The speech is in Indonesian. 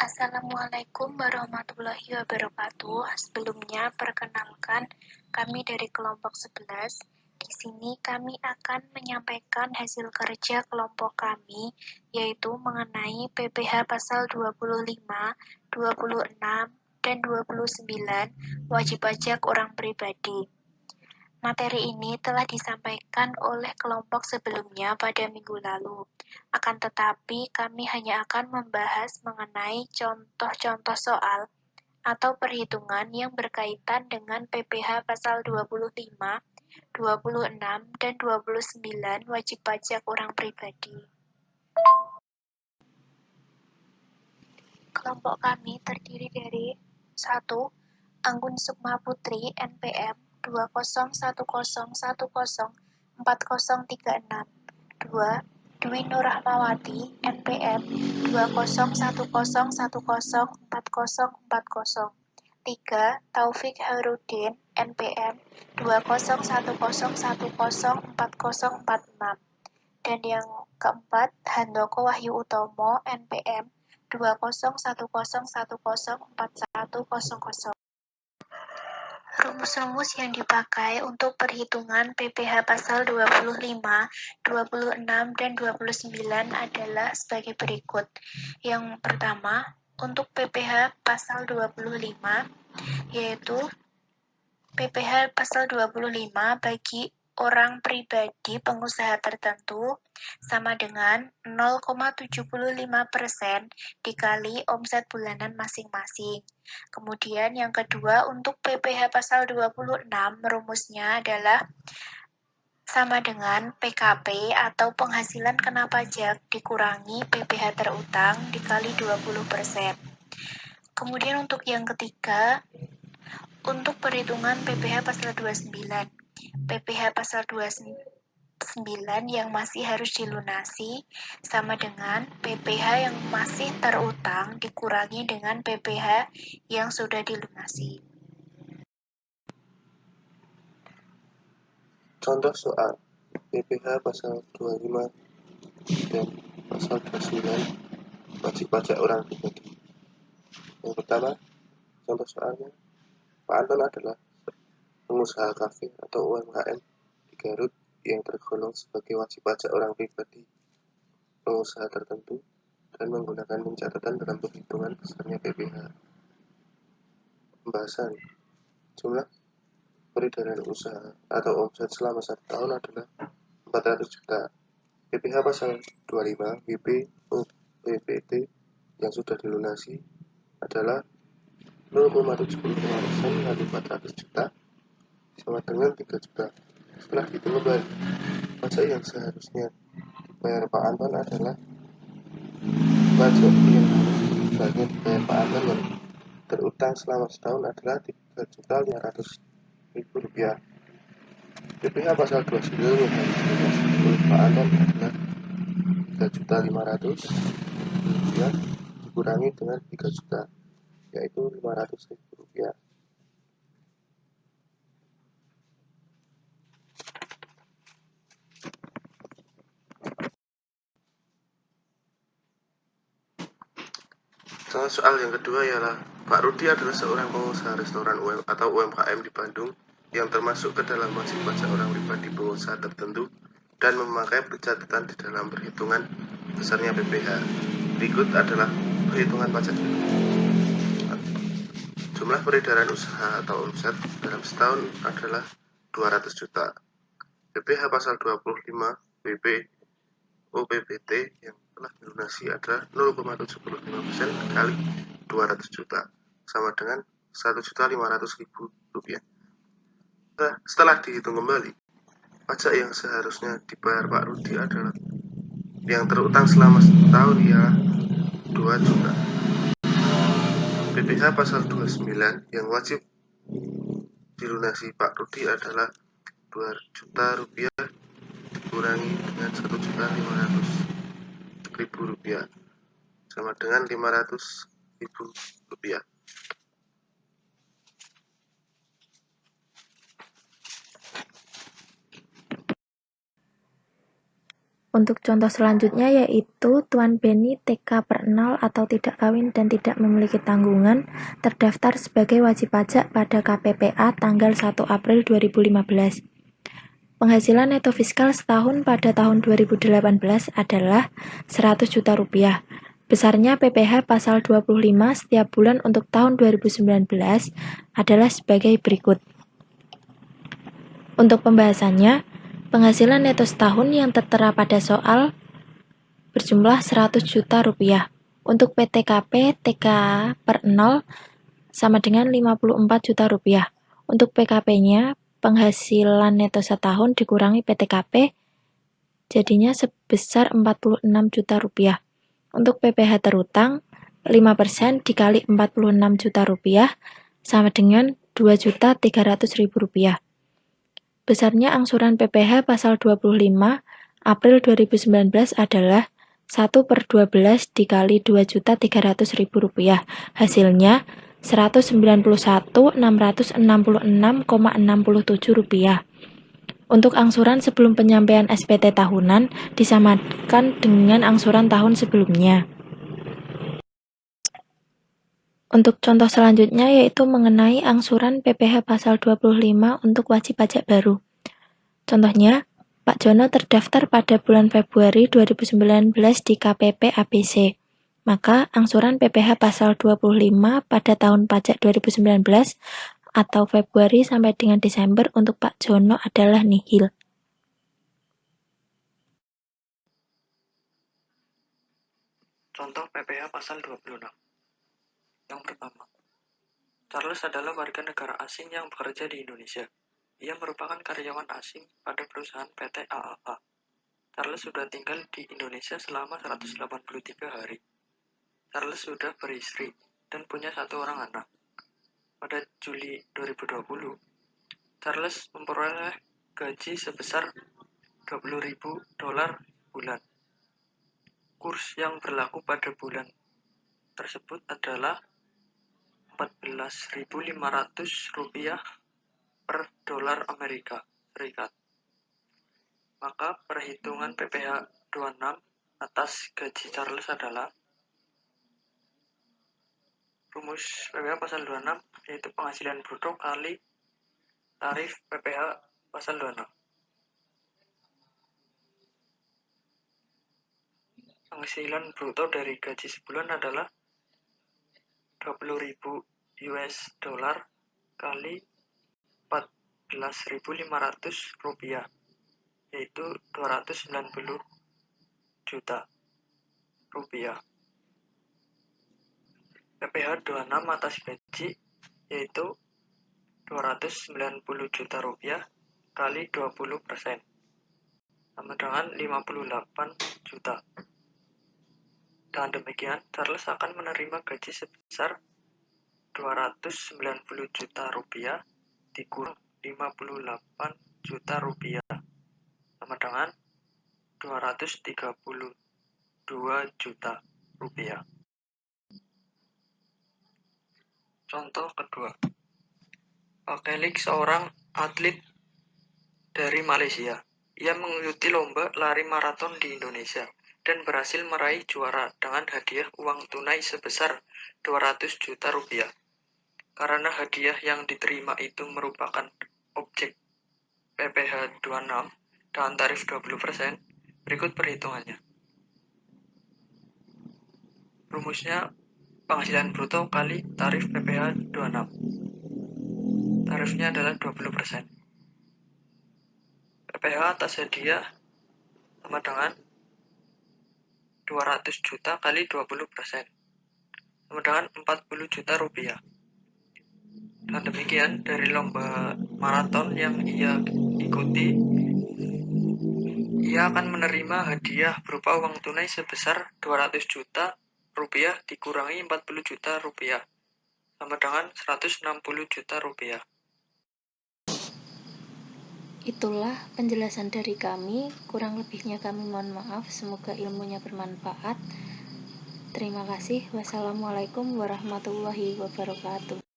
Assalamualaikum warahmatullahi wabarakatuh. Sebelumnya, perkenalkan kami dari kelompok 11. Di sini kami akan menyampaikan hasil kerja kelompok kami, yaitu mengenai PPh pasal 25, 26, dan 29, wajib pajak orang pribadi. Materi ini telah disampaikan oleh kelompok sebelumnya pada minggu lalu. Akan tetapi, kami hanya akan membahas mengenai contoh-contoh soal atau perhitungan yang berkaitan dengan PPh pasal 25, 26, dan 29 wajib pajak orang pribadi. Kelompok kami terdiri dari 1. Anggun Sukma Putri, NPM 2010104036. 2. Dwi Nur Rahmawati, NPM 201010404040. 3. Taufik Harudin, NPM 201010404046. Dan yang keempat, Handoko Wahyu Utomo, NPM 2010104100. Rumus-rumus yang dipakai untuk perhitungan PPh pasal 25, 26, dan 29 adalah sebagai berikut. Yang pertama, untuk PPh pasal 25, yaitu PPh pasal 25 bagi orang pribadi pengusaha tertentu sama dengan 0,75% dikali omset bulanan masing-masing. Kemudian yang kedua, untuk PPh pasal 26 rumusnya adalah sama dengan PKP atau penghasilan kena pajak dikurangi PPh terutang dikali 20%. Kemudian untuk yang ketiga, untuk perhitungan PPh pasal 29. PPh pasal 29 yang masih harus dilunasi sama dengan PPh yang masih terutang dikurangi dengan PPh yang sudah dilunasi. Contoh soal PPh pasal 25 dan pasal 29 wajib pajak orang pribadi. Yang pertama, contoh soalnya, Pak Anton adalah pengusaha kafe atau UMKM di Garut yang tergolong sebagai wajib pajak orang pribadi pengusaha tertentu dan menggunakan pencatatan dalam perhitungan besarnya PPh. Pembahasan jumlah peredaran usaha atau omset selama 1 tahun adalah 400 juta. PPh pasal 25 WP UPPT yang sudah dilunasi adalah 0,75% kali 400 juta sama dengan 3 juta. Setelah dihitung kembali, pajak yang seharusnya dibayar Pak Anton adalah pajak yang harus sebagian dibayar Pak Anton yang terutang selama setahun adalah 3.500.000 rupiah. PPh pasal 29 yang harus dilunasi oleh Pak Anton adalah 3.500.000 rupiah dikurangi dengan 3 juta, yaitu 500.000 rupiah. Soal yang kedua ialah Pak Rudi adalah seorang pengusaha restoran atau UMKM di Bandung yang termasuk ke dalam wajib pajak orang pribadi pengusaha tertentu dan memakai pencatatan di dalam perhitungan besarnya PPh. Berikut adalah perhitungan pajak. Jumlah peredaran usaha atau omset dalam setahun adalah 200 juta. PPh pasal 25 WP UPPT yang telah dilunasi adalah 0,75% kali 200 juta sama dengan 1.500.000 rupiah. Setelah dihitung kembali, pajak yang seharusnya dibayar Pak Rudi adalah yang terutang selama setahun ialah 2 juta. PPh pasal 29 yang wajib dilunasi Pak Rudi adalah 2 juta rupiah dikurangi dengan 1.500.000 rupiah sama dengan 500.000 rupiah. Untuk contoh selanjutnya yaitu Tuan Beni TK per 0 atau tidak kawin dan tidak memiliki tanggungan terdaftar sebagai wajib pajak pada KPPA tanggal 1 April 2015. Penghasilan neto fiskal setahun pada tahun 2018 adalah 100 juta rupiah. Besarnya PPh pasal 25 setiap bulan untuk tahun 2019 adalah sebagai berikut. Untuk pembahasannya, penghasilan neto setahun yang tertera pada soal berjumlah 100 juta rupiah. Untuk PTKP TK per 0 sama dengan 54 juta rupiah. Untuk PKP-nya, penghasilan neto setahun dikurangi PTKP jadinya sebesar 46 juta rupiah. Untuk PPh terutang, 5% dikali 46 juta rupiah sama dengan 2.300.000 rupiah. Besarnya angsuran PPh pasal 25 April 2019 adalah 1/12 dikali 2.300.000 rupiah. Hasilnya 191.666,67 rupiah. Untuk angsuran sebelum penyampaian SPT tahunan disamakan dengan angsuran tahun sebelumnya. Untuk contoh selanjutnya yaitu mengenai angsuran PPh pasal 25 untuk wajib pajak baru. Contohnya, Pak Jono terdaftar pada bulan Februari 2019 di KPP ABC. Maka angsuran PPh pasal 25 pada tahun pajak 2019 atau Februari sampai dengan Desember untuk Pak Jono adalah nihil. Contoh PPh pasal 26. Yang pertama, Charles adalah warga negara asing yang bekerja di Indonesia. Ia merupakan karyawan asing pada perusahaan PT AAA. Charles sudah tinggal di Indonesia selama 183 hari. Charles sudah beristri dan punya 1 orang anak. Pada Juli 2020, Charles memperoleh gaji sebesar $20.000 bulan. Kurs yang berlaku pada bulan tersebut adalah Rp14.500 per dolar Amerika Serikat. Maka perhitungan PPh 26 atas gaji Charles adalah rumus PPh pasal 26 yaitu penghasilan bruto kali tarif PPh pasal 26. Penghasilan bruto dari gaji sebulan adalah $20.000 kali Rp14.500 yaitu 290 juta rupiah. PPh 26 atas gaji yaitu 290 juta rupiah kali 20% sama dengan 58 juta. Dengan demikian, Charles akan menerima gaji sebesar 290 juta rupiah dikurang 58 juta rupiah sama dengan 232 juta rupiah. Contoh kedua, Pak Kelik seorang atlet dari Malaysia. Ia mengikuti lomba lari maraton di Indonesia dan berhasil meraih juara dengan hadiah uang tunai sebesar 200 juta rupiah. Karena hadiah yang diterima itu merupakan objek PPh 26 dengan tarif 20%, berikut perhitungannya. Rumusnya penghasilan bruto kali tarif PPh 26. Tarifnya adalah 20%. PPh atas hadiah sama dengan 200 juta kali 20% sama dengan 40 juta rupiah. Dan demikian dari lomba maraton yang ia ikuti, ia akan menerima hadiah berupa uang tunai sebesar 200 juta rupiah dikurangi 40 juta rupiah sama dengan 160 juta rupiah. Itulah penjelasan dari kami, kurang lebihnya kami mohon maaf, semoga ilmunya bermanfaat. Terima kasih. Wassalamualaikum warahmatullahi wabarakatuh.